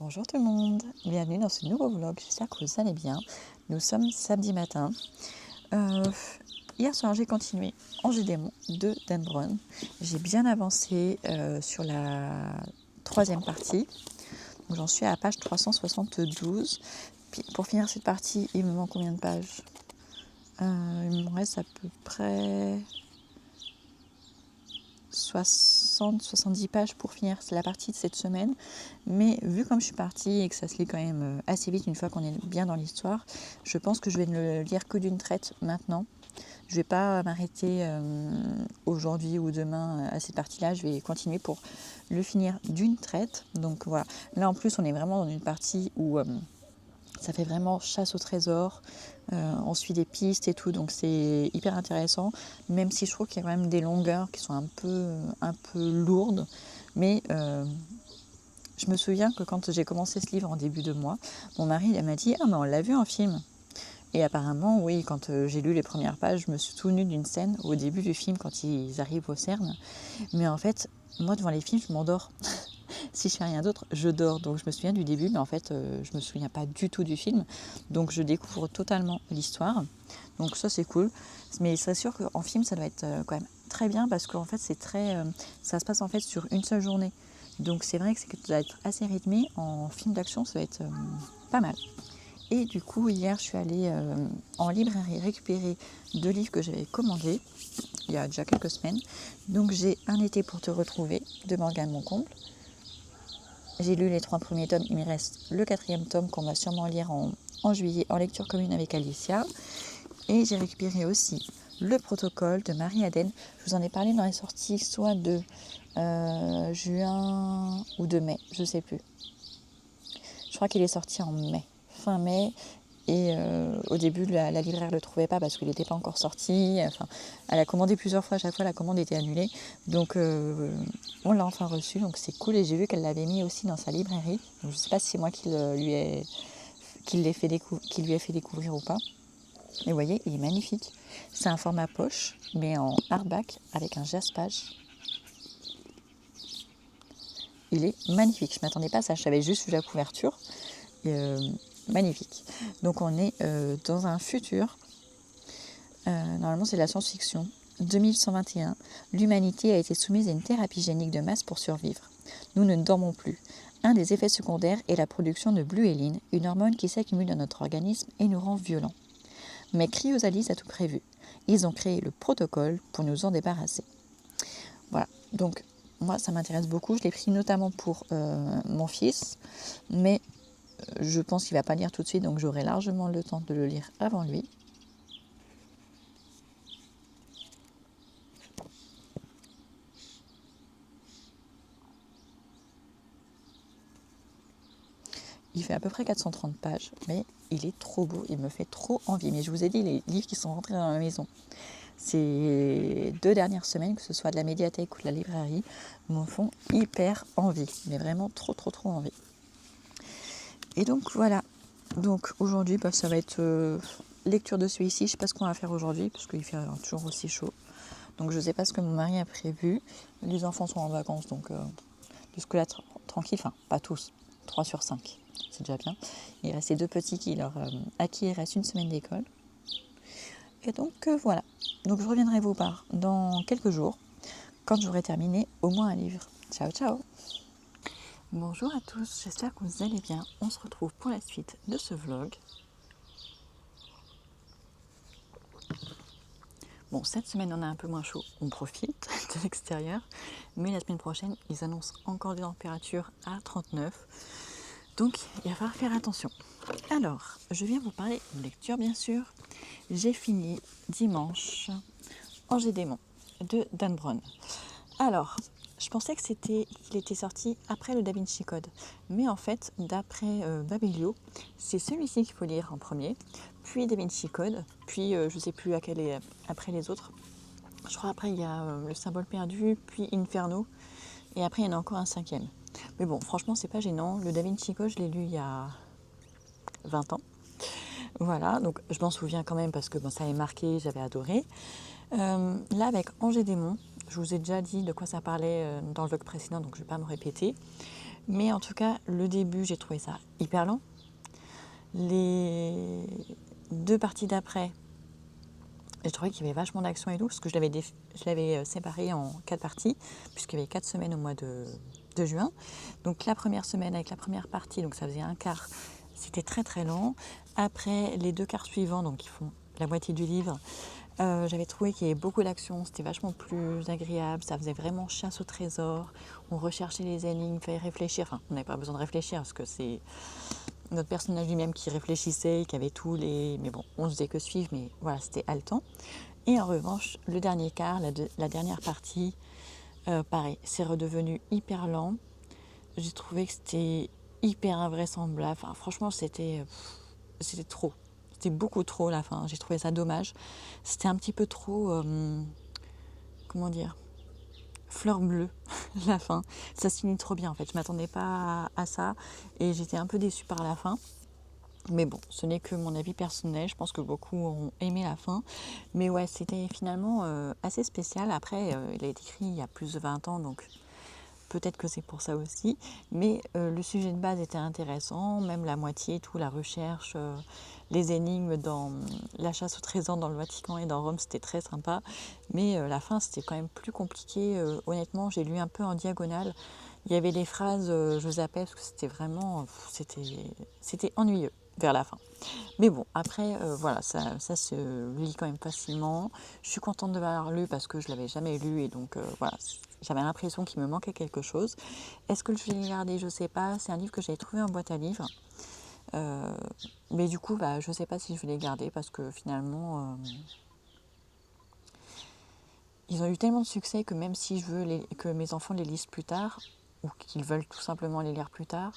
Bonjour tout le monde, bienvenue dans ce nouveau vlog, j'espère que vous allez bien. Nous sommes samedi matin. Hier soir j'ai continué Angers Démon de Dan Brown. J'ai bien avancé sur la troisième partie. Donc, j'en suis à la page 372. Puis, pour finir cette partie, il me manque combien de pages? Il me reste à peu près 60-70 pages pour finir la partie de cette semaine. Mais vu comme je suis partie et que ça se lit quand même assez vite une fois qu'on est bien dans l'histoire, je pense que je vais ne le lire que d'une traite maintenant. Je ne vais pas m'arrêter aujourd'hui ou demain à cette partie-là. Je vais continuer pour le finir d'une traite. Donc voilà. Là en plus on est vraiment dans une partie où ça fait vraiment chasse au trésor, on suit des pistes et tout, donc c'est hyper intéressant, même si je trouve qu'il y a quand même des longueurs qui sont un peu lourdes, mais je me souviens que quand j'ai commencé ce livre en début de mois, mon mari m'a dit « Ah mais on l'a vu en film !» Et apparemment, oui, quand j'ai lu les premières pages, je me suis souvenue d'une scène au début du film quand ils arrivent au CERN, mais en fait, moi devant les films, je m'endors. Si je fais rien d'autre, je dors. Donc je me souviens du début, mais en fait, je me souviens pas du tout du film. Donc je découvre totalement l'histoire. Donc ça, c'est cool. Mais c'est sûr qu'en film, ça doit être quand même très bien parce qu'en fait, c'est très, ça se passe en fait sur une seule journée. Donc c'est vrai que ça doit être assez rythmé. En film d'action, ça doit être pas mal. Et du coup, hier, je suis allée en librairie récupérer 2 livres que j'avais commandés il y a déjà quelques semaines. Donc j'ai Un été pour te retrouver de Morgane Moncomble. J'ai lu les 3 premiers tomes, il me reste le 4e tome qu'on va sûrement lire en juillet en lecture commune avec Alicia. Et j'ai récupéré aussi Le protocole de Marie Aden. Je vous en ai parlé dans les sorties soit de juin ou de mai, je ne sais plus. Je crois qu'il est sorti en mai, fin mai. Et au début, la libraire ne le trouvait pas parce qu'il n'était pas encore sorti. Enfin, elle a commandé plusieurs fois, à chaque fois la commande était annulée. Donc on l'a enfin reçu, donc c'est cool. Et j'ai vu qu'elle l'avait mis aussi dans sa librairie. Donc, je ne sais pas si c'est moi qui lui ai fait découvrir ou pas. Et vous voyez, il est magnifique. C'est un format poche, mais en hardback avec un jaspage. Il est magnifique. Je ne m'attendais pas à ça, je savais juste vu la couverture. Magnifique. Donc on est dans un futur, normalement c'est de la science-fiction, 2121, l'humanité a été soumise à une thérapie génique de masse pour survivre. Nous ne dormons plus. Un des effets secondaires est la production de bluéline, une hormone qui s'accumule dans notre organisme et nous rend violents. Mais Cryosalis a tout prévu. Ils ont créé le protocole pour nous en débarrasser. Voilà, donc moi ça m'intéresse beaucoup, je l'ai pris notamment pour mon fils, mais je pense qu'il ne va pas lire tout de suite, donc j'aurai largement le temps de le lire avant lui. Il fait à peu près 430 pages, mais il est trop beau, il me fait trop envie. Mais je vous ai dit, les livres qui sont rentrés dans ma maison ces 2 dernières semaines, que ce soit de la médiathèque ou de la librairie, me font hyper envie. Mais vraiment trop envie. Et donc voilà. Donc aujourd'hui, ça va être lecture de celui-ci. Je ne sais pas ce qu'on va faire aujourd'hui, parce qu'il fait toujours aussi chaud. Donc je ne sais pas ce que mon mari a prévu. Les enfants sont en vacances, donc jusque-là tranquille. Enfin, pas tous. 3 sur 5. C'est déjà bien. Il reste ces 2 petits à qui il reste une semaine d'école. Et donc voilà. Donc je reviendrai vous voir dans quelques jours, quand j'aurai terminé au moins un livre. Ciao, ciao. Bonjour à tous, j'espère que vous allez bien. On se retrouve pour la suite de ce vlog. Bon, cette semaine on a un peu moins chaud, on profite de l'extérieur. Mais la semaine prochaine, ils annoncent encore des températures à 39. Donc il va falloir faire attention. Alors, je viens vous parler de lecture bien sûr. J'ai fini dimanche Angers Démon de Dan Brown. Alors, je pensais qu'il était sorti après le Da Vinci Code. Mais en fait, d'après Babelio, c'est celui-ci qu'il faut lire en premier, puis Da Vinci Code, puis je ne sais plus à quel est après les autres. Je crois après il y a Le Symbole perdu, puis Inferno, et après il y en a encore un 5e. Mais bon, franchement, c'est pas gênant. Le Da Vinci Code, je l'ai lu il y a 20 ans. Voilà, donc je m'en souviens quand même parce que ça m'avait marqué, j'avais adoré. Là, avec Angers Démon, je vous ai déjà dit de quoi ça parlait dans le vlog précédent, donc je ne vais pas me répéter. Mais en tout cas, le début, j'ai trouvé ça hyper lent. Les 2 parties d'après, j'ai trouvé qu'il y avait vachement d'action et tout, parce que je l'avais séparé en 4 parties, puisqu'il y avait 4 semaines au mois de juin. Donc la première semaine avec la première partie, donc ça faisait un quart, c'était très très lent. Après, les 2 quarts suivants, donc qui font la moitié du livre, j'avais trouvé qu'il y avait beaucoup d'action, c'était vachement plus agréable, ça faisait vraiment chasse au trésor, on recherchait les énigmes, il fallait réfléchir, enfin on n'avait pas besoin de réfléchir parce que c'est notre personnage lui-même qui réfléchissait, qui avait tous les... Mais bon, on ne faisait que suivre, mais voilà, c'était haletant. Et en revanche, le dernier quart, la dernière partie, pareil, c'est redevenu hyper lent. J'ai trouvé que c'était hyper invraisemblable. Enfin, franchement, c'était trop. C'était beaucoup trop la fin. J'ai trouvé ça dommage. C'était un petit peu trop... comment dire, fleur bleue, la fin. Ça se finit trop bien en fait. Je ne m'attendais pas à ça et j'étais un peu déçue par la fin. Mais bon, ce n'est que mon avis personnel. Je pense que beaucoup ont aimé la fin. Mais ouais, c'était finalement assez spécial. Après, il a été écrit il y a plus de 20 ans, donc peut-être que c'est pour ça aussi. Mais le sujet de base était intéressant. Même la moitié, tout, la recherche, les énigmes dans la chasse au trésor dans le Vatican et dans Rome, c'était très sympa. Mais la fin, c'était quand même plus compliqué. Honnêtement, j'ai lu un peu en diagonale. Il y avait des phrases, je zappais parce que c'était vraiment... c'était ennuyeux vers la fin. Mais bon, après, voilà, ça se lit quand même facilement. Je suis contente de l'avoir lu parce que je ne l'avais jamais lu et donc voilà, j'avais l'impression qu'il me manquait quelque chose. Est-ce que je vais le garder? Je ne sais pas. C'est un livre que j'avais trouvé en boîte à livres. Mais du coup, je ne sais pas si je vais les garder parce que finalement, ils ont eu tellement de succès que même si je veux que mes enfants les lisent plus tard ou qu'ils veulent tout simplement les lire plus tard,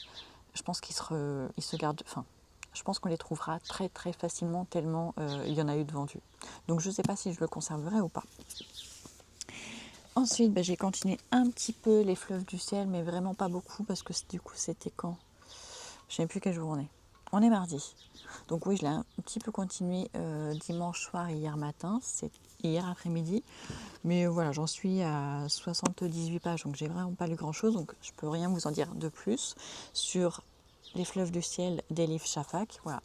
je pense ils se gardent... Enfin, je pense qu'on les trouvera très très facilement tellement il y en a eu de vendus. Donc je ne sais pas si je le conserverai ou pas. Ensuite, j'ai continué un petit peu Les Fleuves du ciel, mais vraiment pas beaucoup parce que du coup c'était quand? Je ne sais plus quel jour on est. On est mardi. Donc oui, je l'ai un petit peu continué dimanche soir et hier matin, c'est hier après-midi. Mais voilà, j'en suis à 78 pages, donc j'ai vraiment pas lu grand-chose, donc je peux rien vous en dire de plus sur Les Fleuves du ciel d'Elif Shafak. Voilà,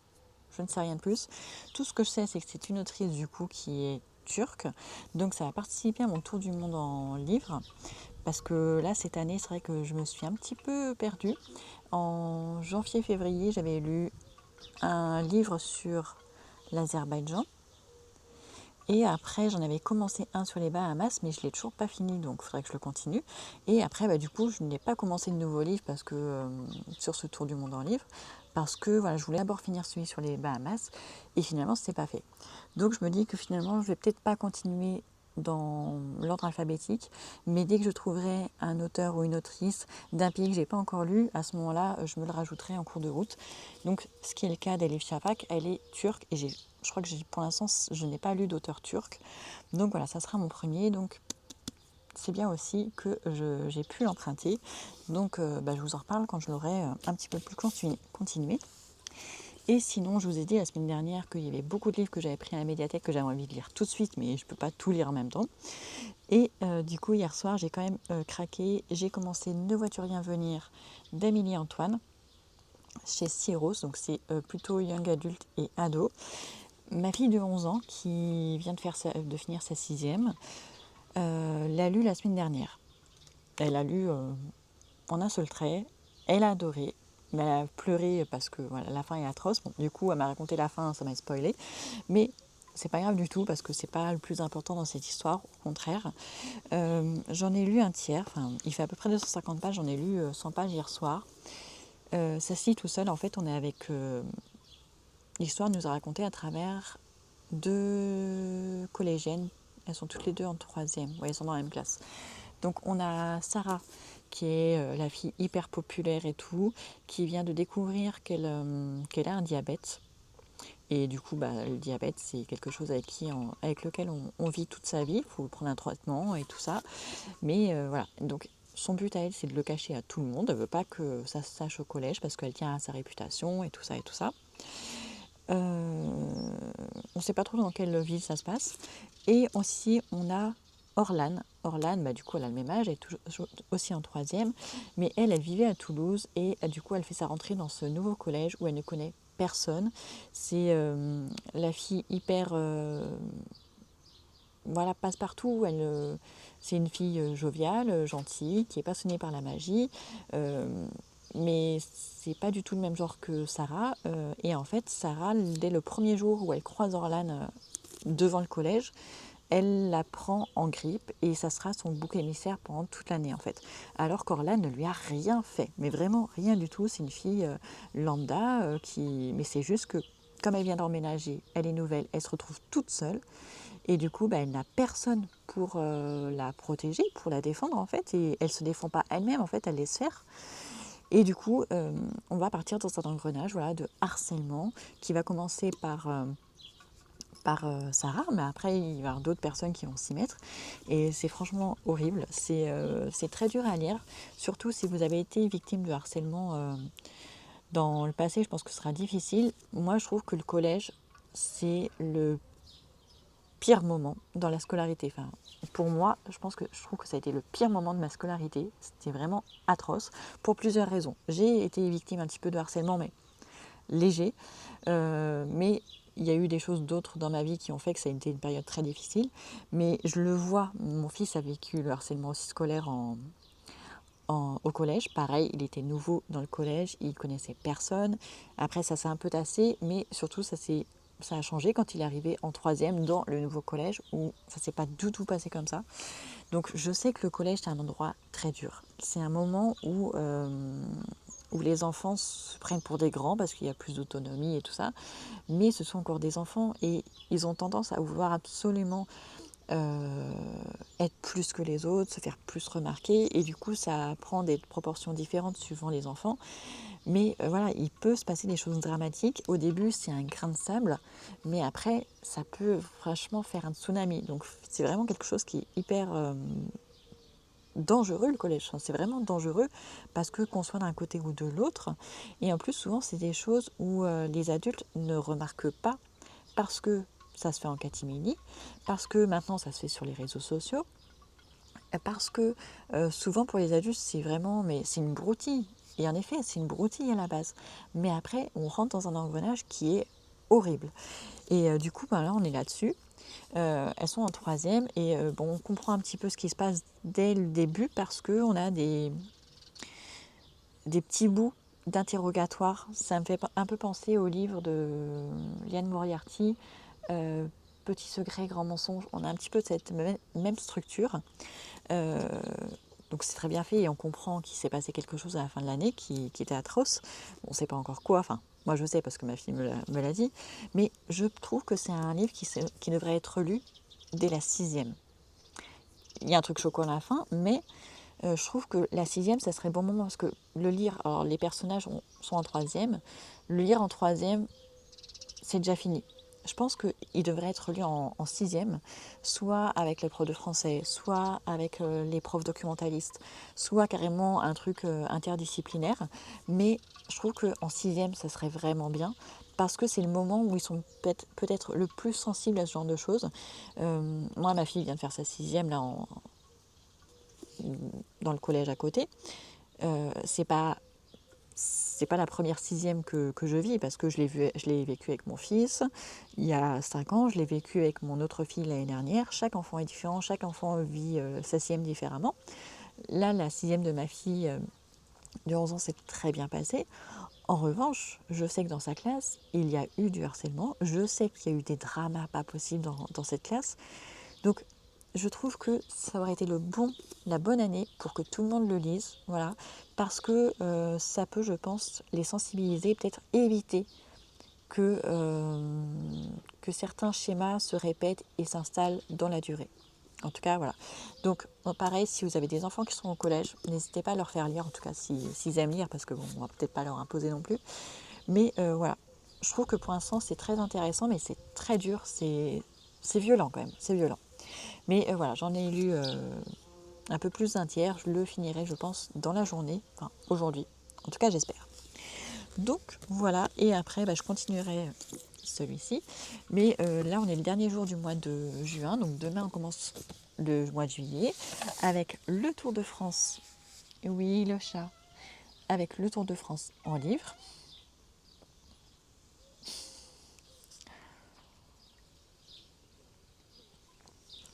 je ne sais rien de plus. Tout ce que je sais, c'est que c'est une autrice du coup qui est turque, donc ça a participé à mon tour du monde en livre, parce que là, cette année, c'est vrai que je me suis un petit peu perdue. En janvier-février, j'avais lu un livre sur l'Azerbaïdjan. Et après, j'en avais commencé un sur les Bahamas, mais je ne l'ai toujours pas fini, donc il faudrait que je le continue. Et après, du coup, je n'ai pas commencé de nouveau livre parce que, sur ce tour du monde en livre, parce que voilà, je voulais d'abord finir celui sur les Bahamas, et finalement, ce n'était pas fait. Donc je me dis que finalement, je vais peut-être pas continuer dans l'ordre alphabétique, mais dès que je trouverai un auteur ou une autrice d'un pays que j'ai pas encore lu, à ce moment-là, je me le rajouterai en cours de route. Donc, ce qui est le cas d'Elif Shafak, elle est turque et je crois que pour l'instant, je n'ai pas lu d'auteur turc. Donc voilà, ça sera mon premier. Donc c'est bien aussi que j'ai pu l'emprunter. Donc je vous en reparle quand je l'aurai un petit peu plus continué. Et sinon, je vous ai dit la semaine dernière qu'il y avait beaucoup de livres que j'avais pris à la médiathèque que j'avais envie de lire tout de suite, mais je ne peux pas tout lire en même temps. Et du coup, hier soir, j'ai quand même craqué. J'ai commencé Ne vois-tu rien venir d'Amélie Antoine chez Syros, donc c'est plutôt young adulte et ado. Ma fille de 11 ans, qui vient de finir sa 6e, l'a lu la semaine dernière. Elle a lu en un seul trait, elle a adoré, mais elle a pleuré parce que voilà, la fin est atroce. Bon, du coup, elle m'a raconté la fin, ça m'a spoilé, mais c'est pas grave du tout parce que c'est pas le plus important dans cette histoire, au contraire. J'en ai lu un tiers, il fait à peu près 250 pages, j'en ai lu 100 pages hier soir. Ça se lit tout seul, en fait, on est avec... l'histoire nous a raconté à travers 2 collégiennes, elles sont toutes les 2 en 3e, ouais, elles sont dans la même classe. Donc on a Sarah, qui est la fille hyper populaire et tout, qui vient de découvrir qu'elle a un diabète. Et du coup, le diabète, c'est quelque chose avec lequel on vit toute sa vie. Il faut prendre un traitement et tout ça. Mais voilà, donc son but à elle, c'est de le cacher à tout le monde. Elle ne veut pas que ça se sache au collège parce qu'elle tient à sa réputation et tout ça et tout ça. On ne sait pas trop dans quelle ville ça se passe. Et aussi, on a Orlane. Orlane, du coup, elle a le même âge, elle est aussi en troisième, mais elle vivait à Toulouse et du coup, elle fait sa rentrée dans ce nouveau collège où elle ne connaît personne. C'est la fille hyper, voilà, passe-partout. C'est une fille joviale, gentille, qui est passionnée par la magie, mais c'est pas du tout le même genre que Sarah. Et en fait, Sarah, dès le premier jour où elle croise Orlane devant le collège, elle la prend en grippe et ça sera son bouc émissaire pendant toute l'année en fait. Alors qu'Orlane ne lui a rien fait, mais vraiment rien du tout. C'est une fille lambda mais c'est juste que comme elle vient d'emménager, elle est nouvelle, elle se retrouve toute seule et du coup elle n'a personne pour la protéger, pour la défendre en fait et elle se défend pas elle-même en fait, elle laisse faire. Et du coup on va partir dans un engrenage voilà, de harcèlement qui va commencer par Sarah, mais après il va y avoir d'autres personnes qui vont s'y mettre et c'est franchement horrible, c'est très dur à lire, surtout si vous avez été victime de harcèlement dans le passé, je pense que ce sera difficile. Moi je trouve que le collège c'est le pire moment dans la scolarité, enfin pour moi je trouve que ça a été le pire moment de ma scolarité, c'était vraiment atroce pour plusieurs raisons. J'ai été victime un petit peu de harcèlement mais léger, mais il y a eu des choses d'autres dans ma vie qui ont fait que ça a été une période très difficile, mais je le vois, mon fils a vécu le harcèlement aussi scolaire au collège, pareil, il était nouveau dans le collège, il connaissait personne, après ça s'est un peu tassé, mais surtout ça a changé quand il est arrivé en troisième dans le nouveau collège où ça s'est pas du tout passé comme ça. Donc je sais que le collège c'est un endroit très dur, c'est un moment où les enfants se prennent pour des grands parce qu'il y a plus d'autonomie et tout ça, mais ce sont encore des enfants et ils ont tendance à vouloir absolument être plus que les autres, se faire plus remarquer et du coup ça prend des proportions différentes suivant les enfants. Mais voilà, il peut se passer des choses dramatiques. Au début c'est un grain de sable, mais après ça peut franchement faire un tsunami. Donc c'est vraiment quelque chose qui est hyper dangereux le collège, enfin, c'est vraiment dangereux parce que qu'on soit d'un côté ou de l'autre et en plus souvent c'est des choses où les adultes ne remarquent pas parce que ça se fait en catimini, parce que maintenant ça se fait sur les réseaux sociaux, parce que souvent pour les adultes c'est vraiment mais c'est une broutille et en effet c'est une broutille à la base mais après on rentre dans un engrenage qui est horrible et du coup là on est là-dessus. Elles sont en troisième et bon, on comprend un petit peu ce qui se passe dès le début parce qu'on a des petits bouts d'interrogatoire. Ça me fait un peu penser au livre de Liane Moriarty, Petit secret, grand mensonge. On a un petit peu cette même structure. Euh, donc c'est très bien fait et on comprend qu'il s'est passé quelque chose à la fin de l'année qui était atroce. On ne sait pas encore quoi, enfin moi je sais parce que ma fille me l'a dit, mais je trouve que c'est un livre qui devrait être lu dès la sixième. Il y a un truc choquant à la fin, mais je trouve que la sixième, ça serait le bon moment parce que le lire, alors les personnages sont en troisième, le lire en troisième, c'est déjà fini. Je pense qu'il devrait être lu en sixième, soit avec les profs de français, soit avec les profs documentalistes, soit carrément un truc interdisciplinaire. Mais je trouve qu'en sixième, ça serait vraiment bien parce que c'est le moment où ils sont peut-être le plus sensibles à ce genre de choses. Moi, ma fille vient de faire sa sixième là dans le collège à côté. C'est pas la première sixième que je vis parce que je l'ai vécu avec mon fils il y a 5 ans, je l'ai vécu avec mon autre fille l'année dernière. Chaque enfant est différent, chaque enfant vit sa sixième différemment. Là, la sixième de ma fille de 11 ans s'est très bien passée. En revanche, je sais que dans sa classe, il y a eu du harcèlement. Je sais qu'il y a eu des dramas pas possibles dans cette classe. Donc, je trouve que ça aurait été la bonne année pour que tout le monde le lise, voilà, parce que ça peut, je pense, les sensibiliser, peut-être éviter que certains schémas se répètent et s'installent dans la durée. En tout cas, voilà. Donc, pareil, si vous avez des enfants qui sont au collège, n'hésitez pas à leur faire lire, en tout cas s'ils aiment lire, parce que bon, on va peut-être pas leur imposer non plus. Mais voilà, je trouve que pour l'instant, c'est très intéressant, mais c'est très dur, c'est violent quand même, c'est violent. Mais voilà, j'en ai lu un peu plus d'un tiers. Je le finirai, je pense, dans la journée, enfin aujourd'hui. En tout cas, j'espère. Donc voilà, et après, je continuerai celui-ci. Mais là, on est le dernier jour du mois de juin, donc demain, on commence le mois de juillet avec le Tour de France. Oui, le chat. Avec le Tour de France en livre.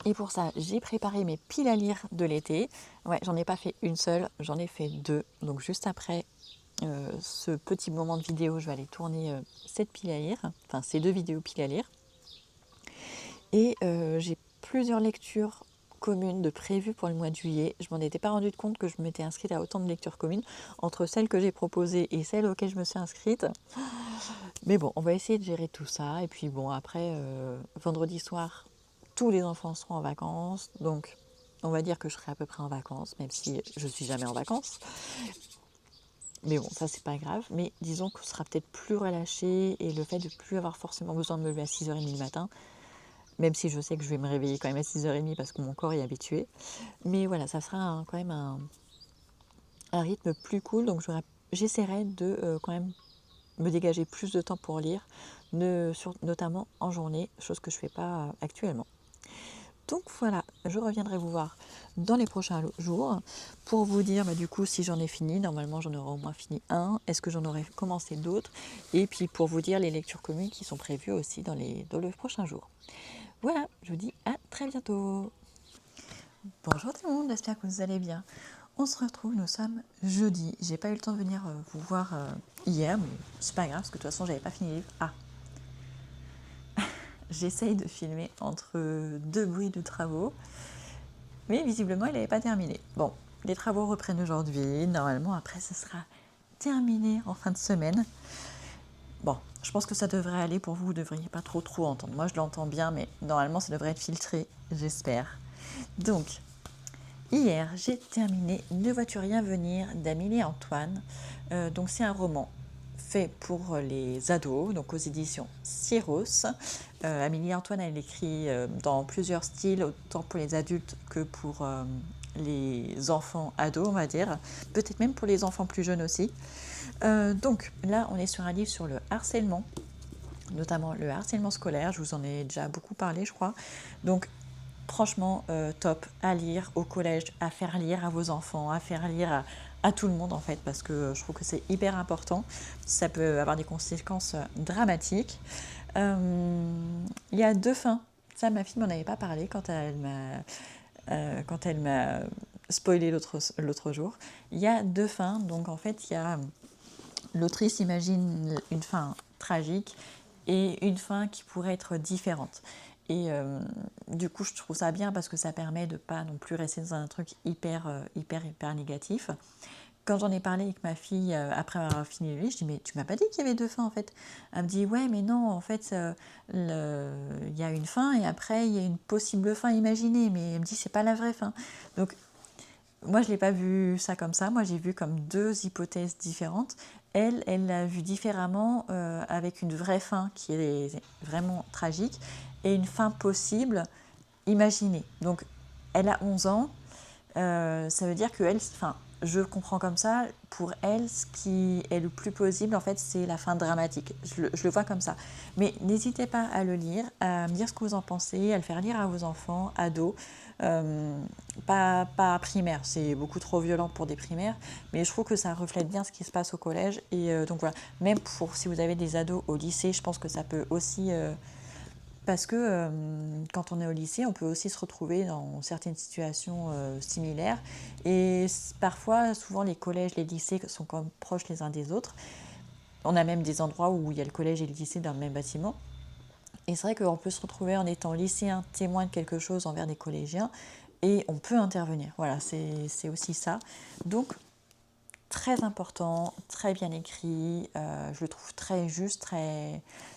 Et pour ça, j'ai préparé mes piles à lire de l'été. Ouais, j'en ai pas fait une seule, j'en ai fait deux. Donc juste après ce petit moment de vidéo, je vais aller tourner cette pile à lire, enfin ces deux vidéos piles à lire. Et j'ai plusieurs lectures communes de prévues pour le mois de juillet. Je m'en étais pas rendu compte que je m'étais inscrite à autant de lectures communes entre celles que j'ai proposées et celles auxquelles je me suis inscrite. Mais bon, on va essayer de gérer tout ça. Et puis bon, après, vendredi soir, tous les enfants seront en vacances. Donc, on va dire que je serai à peu près en vacances, même si je suis jamais en vacances. Mais bon, ça, c'est pas grave. Mais disons qu'on sera peut-être plus relâché et le fait de plus avoir forcément besoin de me lever à 6h30 le matin, même si je sais que je vais me réveiller quand même à 6h30 parce que mon corps est habitué. Mais voilà, ça sera quand même un rythme plus cool. Donc, j'essaierai de quand même me dégager plus de temps pour lire, notamment en journée, chose que je ne fais pas actuellement. Donc voilà, je reviendrai vous voir dans les prochains jours pour vous dire du coup si j'en ai fini. Normalement j'en aurai au moins fini un. Est-ce que j'en aurai commencé d'autres? Et puis pour vous dire les lectures communes qui sont prévues aussi dans les prochains jours. Voilà, je vous dis à très bientôt. Bonjour tout le monde, j'espère que vous allez bien. On se retrouve, nous sommes jeudi. J'ai pas eu le temps de venir vous voir hier, mais c'est pas grave parce que de toute façon j'avais pas fini les livres. Ah, j'essaye de filmer entre deux bruits de travaux, mais visiblement il n'avait pas terminé. Bon, les travaux reprennent aujourd'hui, normalement après ce sera terminé en fin de semaine. Bon, je pense que ça devrait aller pour vous, vous ne devriez pas trop entendre. Moi je l'entends bien, mais normalement ça devrait être filtré, j'espère. Donc, hier j'ai terminé Ne vois-tu rien venir d'Amélie Antoine. Donc c'est un roman fait pour les ados, donc aux éditions Syros. Amélie Antoine, elle écrit dans plusieurs styles, autant pour les adultes que pour les enfants ados, on va dire, peut-être même pour les enfants plus jeunes aussi. Donc là, on est sur un livre sur le harcèlement, notamment le harcèlement scolaire. Je vous en ai déjà beaucoup parlé, je crois. Donc franchement, top, à lire au collège, à faire lire à vos enfants, à faire lire à tout le monde en fait, parce que je trouve que c'est hyper important. Ça peut avoir des conséquences dramatiques. Il y a deux fins. Ça, ma fille m'en avait pas parlé quand elle m'a spoilé l'autre jour. Il y a deux fins. Donc en fait, il y a l'autrice imagine une fin tragique et une fin qui pourrait être différente. Et du coup, je trouve ça bien parce que ça permet de ne pas non plus rester dans un truc hyper négatif. Quand j'en ai parlé avec ma fille après avoir fini le livre, je dis mais tu m'as pas dit qu'il y avait deux fins en fait. Elle me dit ouais mais non en fait il y a une fin et après il y a une possible fin imaginée, mais elle me dit c'est pas la vraie fin. Donc moi je l'ai pas vu ça comme ça, moi j'ai vu comme deux hypothèses différentes. Elle l'a vu différemment avec une vraie fin qui est vraiment tragique et une fin possible imaginée. Donc elle a 11 ans, ça veut dire que elle, je comprends comme ça, pour elle, ce qui est le plus possible, en fait, c'est la fin dramatique. Je le vois comme ça. Mais n'hésitez pas à le lire, à me dire ce que vous en pensez, à le faire lire à vos enfants, ados. Pas primaire, c'est beaucoup trop violent pour des primaires, mais je trouve que ça reflète bien ce qui se passe au collège. Et donc voilà, même pour si vous avez des ados au lycée, je pense que ça peut aussi... parce que quand on est au lycée, on peut aussi se retrouver dans certaines situations similaires. Et parfois, souvent, les collèges, les lycées sont quand même proches les uns des autres. On a même des endroits où il y a le collège et le lycée dans le même bâtiment. Et c'est vrai qu'on peut se retrouver en étant lycéen, témoin de quelque chose envers des collégiens, et on peut intervenir. Voilà, c'est aussi ça. Donc, très important, très bien écrit, je le trouve très juste,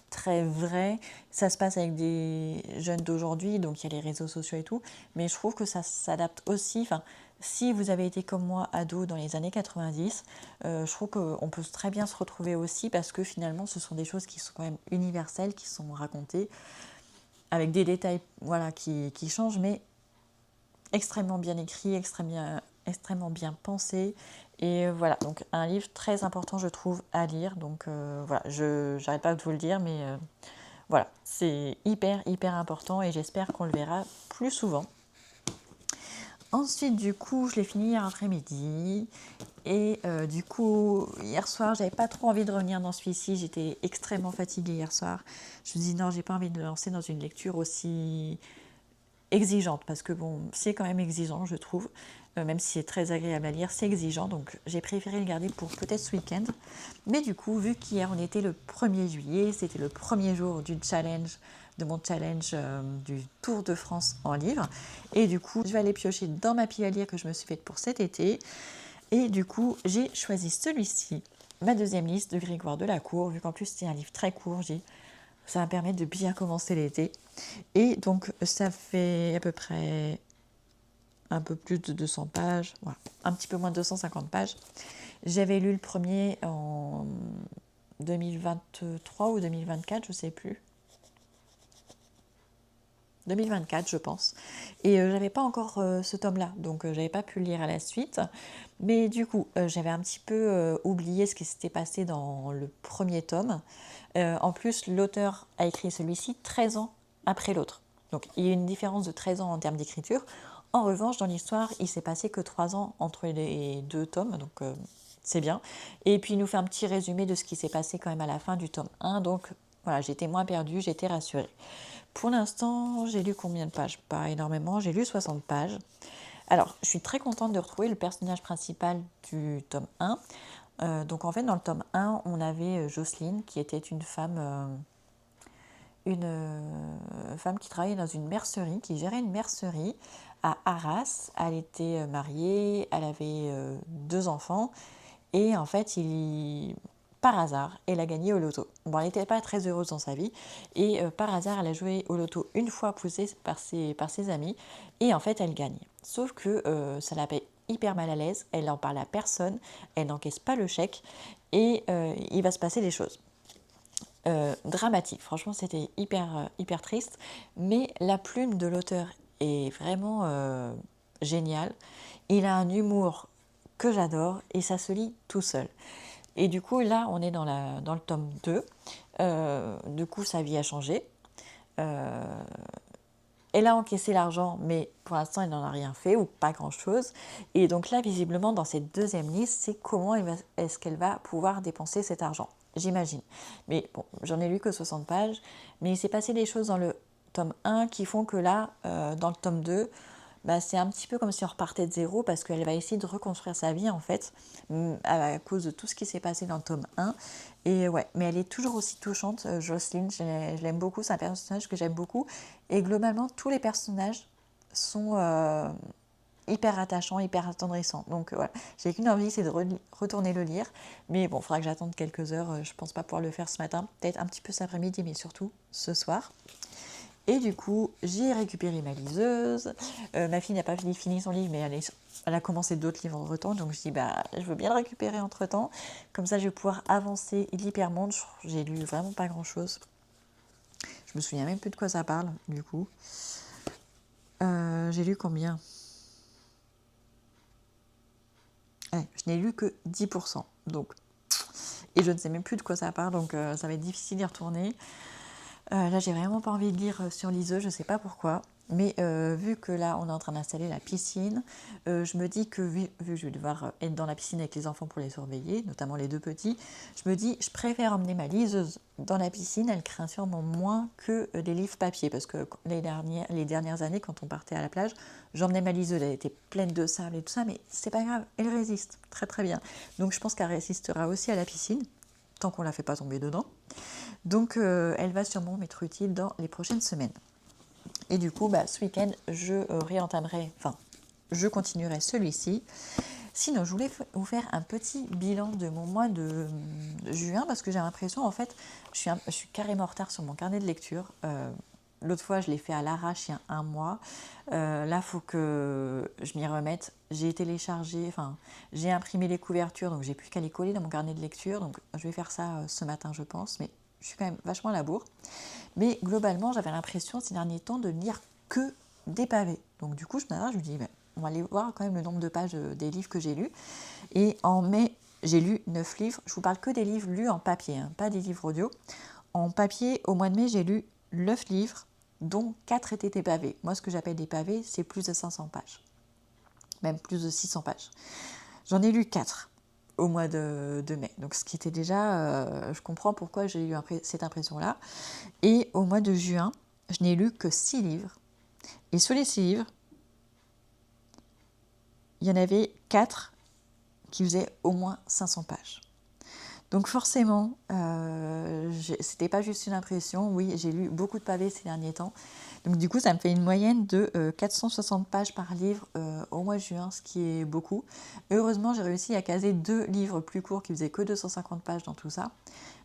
très vrai. Ça se passe avec des jeunes d'aujourd'hui, donc il y a les réseaux sociaux et tout, mais je trouve que ça s'adapte aussi. Enfin, si vous avez été comme moi ado dans les années 90, je trouve qu'on peut très bien se retrouver aussi parce que finalement ce sont des choses qui sont quand même universelles, qui sont racontées avec des détails voilà, qui changent, mais extrêmement bien écrit, extrêmement bien pensé. Et voilà, donc un livre très important, je trouve, à lire. Donc voilà, je n'arrête pas de vous le dire, mais Voilà, c'est hyper important et j'espère qu'on le verra plus souvent. Ensuite, du coup, je l'ai fini hier après-midi. Et du coup, hier soir, j'avais pas trop envie de revenir dans celui-ci. J'étais extrêmement fatiguée hier soir. Je me dis non, j'ai pas envie de me lancer dans une lecture aussi exigeante. Parce que bon, c'est quand même exigeant, je trouve. Même si c'est très agréable à lire, c'est exigeant. Donc j'ai préféré le garder pour peut-être ce week-end. Mais du coup, vu qu'hier on était le 1er juillet, c'était le premier jour du challenge, de mon challenge du Tour de France en livre. Et du coup, je vais aller piocher dans ma pile à lire que je me suis faite pour cet été. Et du coup, j'ai choisi celui-ci, ma deuxième liste de Grégoire Delacour, vu qu'en plus c'est un livre très court, ça va me permettre de bien commencer l'été. Et donc, ça fait à peu près un peu plus de 200 pages, voilà, un petit peu moins de 250 pages. J'avais lu le premier en 2023 ou 2024, je ne sais plus. 2024, je pense. Et j'avais pas encore ce tome-là, donc j'avais pas pu le lire à la suite. Mais du coup, j'avais un petit peu oublié ce qui s'était passé dans le premier tome. En plus, l'auteur a écrit celui-ci 13 ans après l'autre. Donc il y a une différence de 13 ans en termes d'écriture. En revanche, dans l'histoire, il s'est passé que 3 ans entre les deux tomes, donc c'est bien. Et puis il nous fait un petit résumé de ce qui s'est passé quand même à la fin du tome 1. Donc voilà, j'étais moins perdue, j'étais rassurée. Pour l'instant, j'ai lu combien de pages? Pas énormément, j'ai lu 60 pages. Alors, je suis très contente de retrouver le personnage principal du tome 1. Donc en fait, dans le tome 1, on avait Jocelyne, qui était une femme qui travaillait dans une mercerie, qui gérait une mercerie à Arras. Elle était mariée, elle avait 2 enfants, et en fait, par hasard, elle a gagné au loto. Bon, elle n'était pas très heureuse dans sa vie, et par hasard, elle a joué au loto une fois poussée par ses amis, et en fait, elle gagne. Sauf que ça la paie hyper mal à l'aise, elle n'en parle à personne, elle n'encaisse pas le chèque, et il va se passer des choses. Dramatique, franchement c'était hyper triste, mais la plume de l'auteur est vraiment géniale, il a un humour que j'adore et ça se lit tout seul. Et du coup là on est dans le tome 2, du coup sa vie a changé, elle a encaissé l'argent, mais pour l'instant, elle n'en a rien fait, ou pas grand-chose. Et donc là, visiblement, dans cette deuxième liste, c'est comment est-ce qu'elle va pouvoir dépenser cet argent, j'imagine. Mais bon, j'en ai lu que 60 pages, mais il s'est passé des choses dans le tome 1 qui font que là, dans le tome 2, bah, c'est un petit peu comme si on repartait de zéro parce qu'elle va essayer de reconstruire sa vie en fait à cause de tout ce qui s'est passé dans le tome 1. Et ouais, mais elle est toujours aussi touchante, Jocelyne, je l'aime beaucoup, c'est un personnage que j'aime beaucoup. Et globalement, tous les personnages sont hyper attachants, hyper attendrissants. Donc voilà, j'ai qu'une envie, c'est de retourner le lire. Mais bon, il faudra que j'attende quelques heures, je pense pas pouvoir le faire ce matin, peut-être un petit peu cet après-midi, mais surtout ce soir. Et du coup, j'ai récupéré ma liseuse. Ma fille n'a pas fini son livre, mais elle a commencé d'autres livres entre-temps. Donc je dis, bah, je veux bien le récupérer entre-temps. Comme ça, je vais pouvoir avancer l'hypermonde. J'ai lu vraiment pas grand-chose. Je me souviens même plus de quoi ça parle, du coup. J'ai lu combien? Je n'ai lu que 10%. Donc, et je ne sais même plus de quoi ça parle, donc ça va être difficile d'y retourner. Là, j'ai vraiment pas envie de lire sur liseuse, je sais pas pourquoi. Mais vu que là, on est en train d'installer la piscine, je me dis que vu que je vais devoir être dans la piscine avec les enfants pour les surveiller, notamment les 2 petits, je me dis, je préfère emmener ma liseuse dans la piscine, elle craint sûrement moins que les livres papier, parce que les dernières années, quand on partait à la plage, j'emmenais ma liseuse, elle était pleine de sable et tout ça, mais c'est pas grave, elle résiste très très bien. Donc je pense qu'elle résistera aussi à la piscine, tant qu'on la fait pas tomber dedans. Donc elle va sûrement m'être utile dans les prochaines semaines. Et du coup, ce week-end, je continuerai celui-ci. Sinon, je voulais vous faire un petit bilan de mon mois de juin parce que j'ai l'impression, en fait, je suis carrément en retard sur mon carnet de lecture. L'autre fois, je l'ai fait à l'arrache il y a un mois. Là, il faut que je m'y remette. J'ai téléchargé, j'ai imprimé les couvertures, donc j'ai plus qu'à les coller dans mon carnet de lecture. Donc, je vais faire ça ce matin, je pense, mais je suis quand même vachement à la bourre. Mais globalement, j'avais l'impression ces derniers temps de ne lire que des pavés. Donc du coup, je me dis, on va aller voir quand même le nombre de pages des livres que j'ai lus. Et en mai, j'ai lu 9 livres. Je vous parle que des livres lus en papier, pas des livres audio. En papier, au mois de mai, j'ai lu 9 livres, dont 4 étaient des pavés. Moi, ce que j'appelle des pavés, c'est plus de 500 pages, même plus de 600 pages. J'en ai lu 4 au mois de mai, donc ce qui était déjà, je comprends pourquoi j'ai eu cette impression-là. Et au mois de juin, je n'ai lu que 6 livres. Et sur les 6 livres, il y en avait 4 qui faisaient au moins 500 pages. Donc forcément, c'était pas juste une impression. Oui, j'ai lu beaucoup de pavés ces derniers temps. Donc du coup, ça me fait une moyenne de 460 pages par livre au mois de juin, ce qui est beaucoup. Heureusement, j'ai réussi à caser 2 livres plus courts qui faisaient que 250 pages dans tout ça.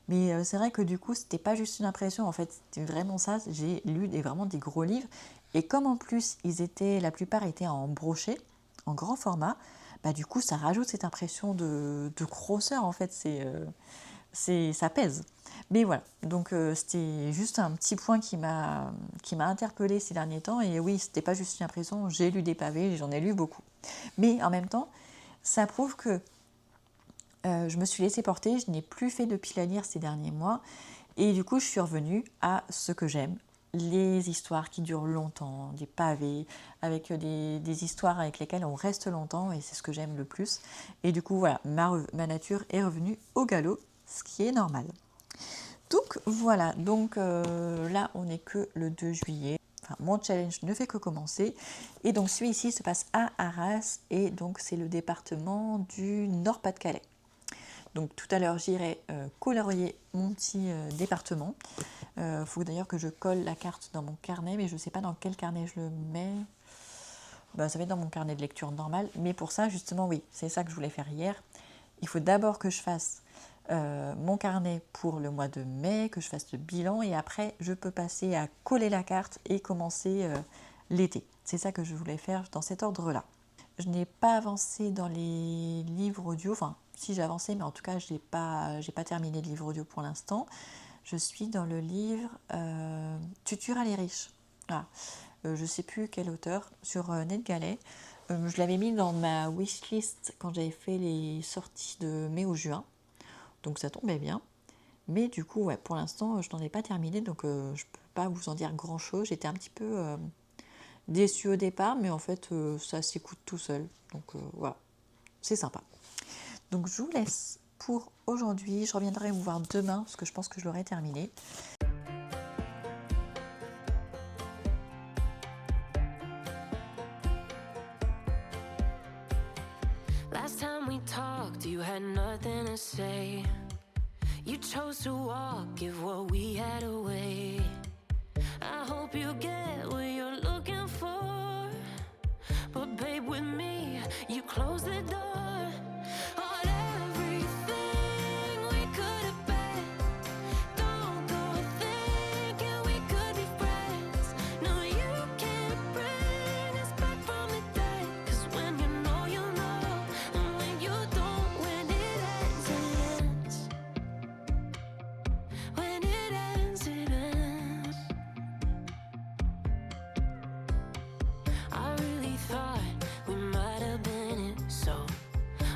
Mais c'est vrai que du coup, c'était pas juste une impression. En fait, c'était vraiment ça. J'ai lu vraiment des gros livres. Et comme en plus, la plupart étaient en brochet, en grand format, bah, du coup, ça rajoute cette impression de grosseur, en fait, ça pèse. Mais voilà, donc c'était juste un petit point qui m'a interpellée ces derniers temps, et oui, c'était pas juste une impression, j'ai lu des pavés, j'en ai lu beaucoup. Mais en même temps, ça prouve que je me suis laissée porter, je n'ai plus fait de pile à lire ces derniers mois, et du coup, je suis revenue à ce que j'aime, les histoires qui durent longtemps, des pavés, avec des histoires avec lesquelles on reste longtemps, et c'est ce que j'aime le plus. Et du coup, voilà, ma nature est revenue au galop, ce qui est normal. Donc voilà, donc là, on n'est que le 2 juillet. Enfin, mon challenge ne fait que commencer. Et donc celui-ci se passe à Arras, et donc c'est le département du Nord-Pas-de-Calais. Donc tout à l'heure, j'irai colorier mon petit département. Faut d'ailleurs que je colle la carte dans mon carnet, mais je ne sais pas dans quel carnet je le mets. Ça va être dans mon carnet de lecture normal. Mais pour ça, justement, oui, c'est ça que je voulais faire hier. Il faut d'abord que je fasse mon carnet pour le mois de mai, que je fasse le bilan, et après, je peux passer à coller la carte et commencer l'été. C'est ça que je voulais faire dans cet ordre-là. Je n'ai pas avancé dans les livres audio, enfin, si j'ai avancé, mais en tout cas, je n'ai pas terminé le livre audio pour l'instant. Je suis dans le livre Tutura les riches. Voilà. Je ne sais plus quel auteur, sur NetGalley. Je l'avais mis dans ma wishlist quand j'avais fait les sorties de mai ou juin. Donc ça tombait bien. Mais du coup, ouais, pour l'instant, je n'en ai pas terminé, donc je ne peux pas vous en dire grand-chose. J'étais un petit peu déçue au départ, mais en fait, ça s'écoute tout seul. Donc voilà, c'est sympa. Donc je vous laisse pour aujourd'hui. Je reviendrai vous voir demain, parce que je pense que je l'aurai terminé. Last time we talked, you had nothing to say. You chose to walk, give what we had away. I hope you get what you're looking for. But babe, with me, you close the door on everything we could have been. Don't go thinking we could be friends. No, you can't bring us back from the dead. 'Cause when you know, you know. And when you don't, when it ends, it ends. When it ends, it ends. I really thought we might have been it, so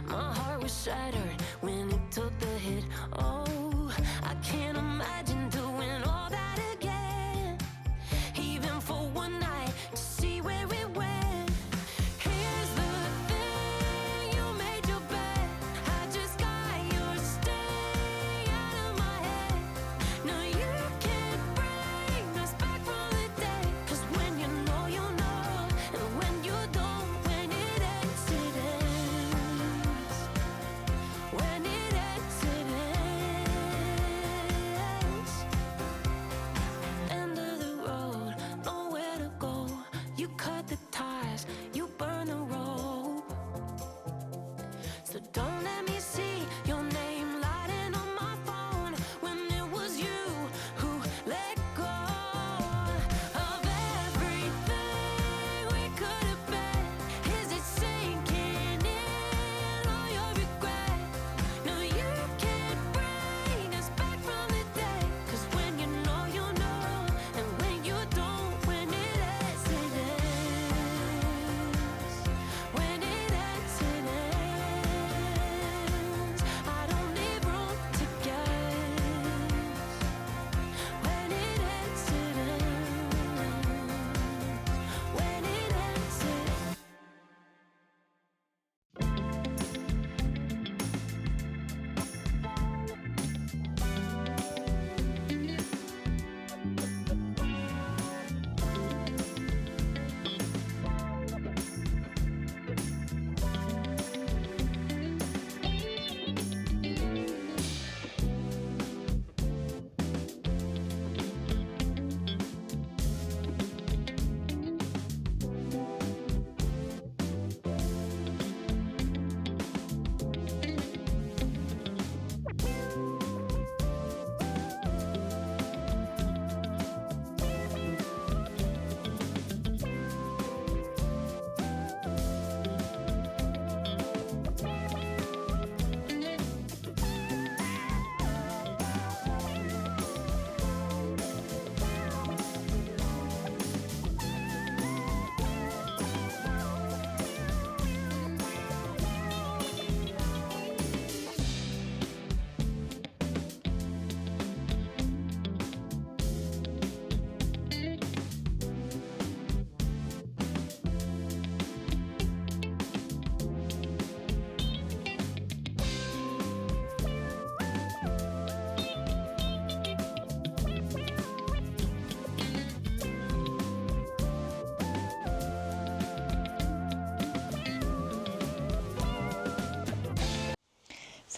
my heart was shattered when it took the hit. Oh, I can't imagine doing all that again, even for one night to see where it went. Here's the thing, you made your bed, I just got your stay out of my head. No, you can't bring us back from the dead. 'Cause when you know, you know. And when you don't, when it ends, it ends. When it ends, it ends. End of the road, nowhere to go. You cut the ties, you burn the rope. So don't let me see your name lighting on my phone when it was you who let go of everything we could have been. Is it sinking in all your regret? No, you can't bring us back from the dead. 'Cause when you know, you know. And when you don't, when it ends, it ends.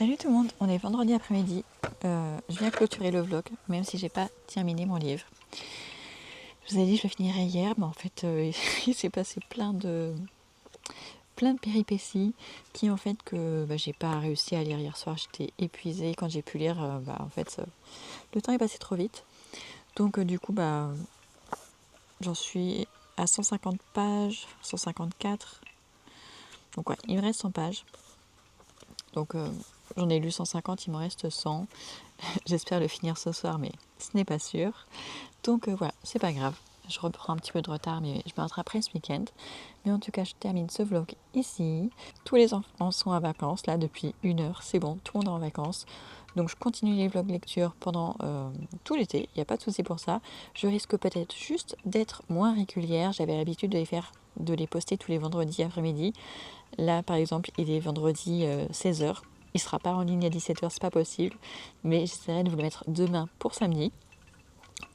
Salut tout le monde, on est vendredi après-midi. Je viens clôturer le vlog, même si j'ai pas terminé mon livre. Je vous ai dit que je le finirais hier, mais en fait il s'est passé plein de péripéties qui ont fait que j'ai pas réussi à lire hier soir. J'étais épuisée. Quand j'ai pu lire, le temps est passé trop vite. Donc du coup j'en suis à 150 pages, 154. Donc ouais, il me reste 100 pages. Donc j'en ai lu 150, il m'en reste 100. J'espère le finir ce soir, mais ce n'est pas sûr. Donc voilà, c'est pas grave. Je reprends un petit peu de retard, mais je me rattraperai ce week-end. Mais en tout cas, je termine ce vlog ici. Tous les enfants sont en vacances, là, depuis 1 heure. C'est bon, tout le monde est en vacances. Donc je continue les vlogs lecture pendant tout l'été. Il n'y a pas de souci pour ça. Je risque peut-être juste d'être moins régulière. J'avais l'habitude de les poster tous les vendredis après-midi. Là, par exemple, il est vendredi 16h. Il ne sera pas en ligne à 17h, c'est pas possible. Mais j'essaierai de vous le mettre demain pour samedi.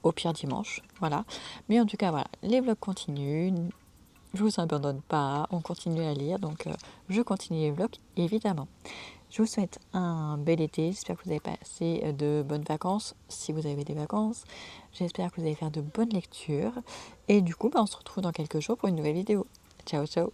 Au pire dimanche, voilà. Mais en tout cas, voilà, les vlogs continuent. Je vous abandonne pas, on continue à lire. Donc, je continue les vlogs, évidemment. Je vous souhaite un bel été. J'espère que vous avez passé de bonnes vacances, si vous avez des vacances. J'espère que vous allez faire de bonnes lectures. Et du coup, on se retrouve dans quelques jours pour une nouvelle vidéo. Ciao, ciao!